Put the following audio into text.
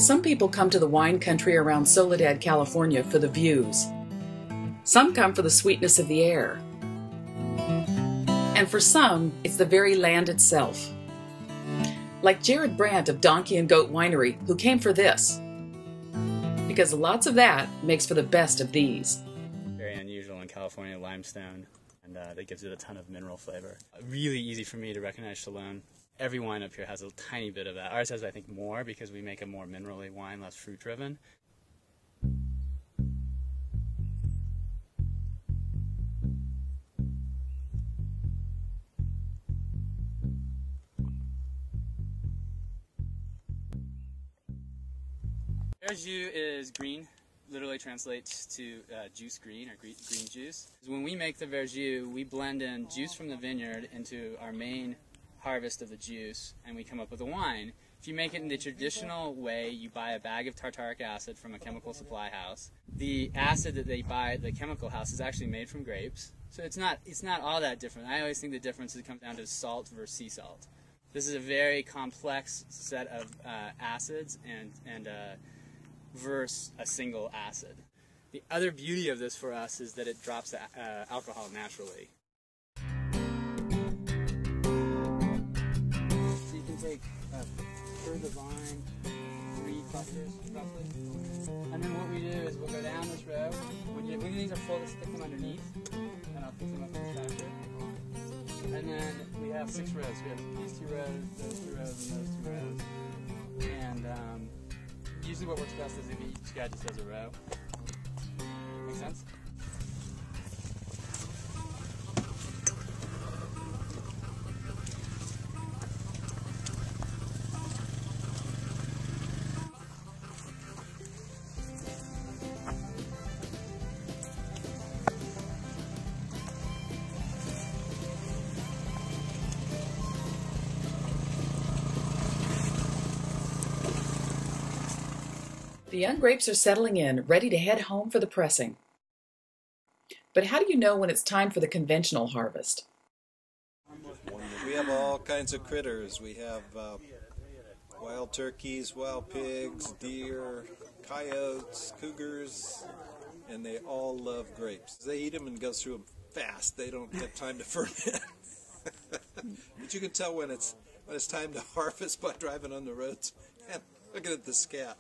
Some people come to the wine country around Soledad, California for the views. Some come for the sweetness of the air. And for some, it's the very land itself. Like Jared Brandt of Donkey and Goat Winery, who came for this. Because lots of that makes for the best of these. Very unusual in California limestone, and that gives it a ton of mineral flavor. Really easy for me to recognize Chalone. Every wine up here has a tiny bit of that. Ours has, I think, more because we make a more minerally wine, less fruit-driven. Ver Jus is green, literally translates to juice green or green juice. When we make the Ver Jus, we blend in juice from the vineyard into our main harvest of the juice, and we come up with a wine. If you make it in the traditional way, you buy a bag of tartaric acid from a chemical supply house. The acid that they buy at the chemical house is actually made from grapes, so it's not all that different. I always think the difference comes down to salt versus sea salt. This is a very complex set of acids and versus a single acid. The other beauty of this for us is that it drops alcohol naturally. So you can take a third of wine, 3 clusters roughly, and then what we do is we'll go down this row. When these are full, just stick them underneath, and I'll pick them up in the tractor. And then we have 6 rows. We have these 2 rows, those 2 rows, and those 2 rows. And usually what works best is if each guy just does a row. Make sense? The young grapes are settling in, ready to head home for the pressing. But how do you know when it's time for the conventional harvest? We have all kinds of critters. We have wild turkeys, wild pigs, deer, coyotes, cougars, and they all love grapes. They eat them and go through them fast. They don't have time to ferment. But you can tell when it's time to harvest by driving on the roads and looking at the scat.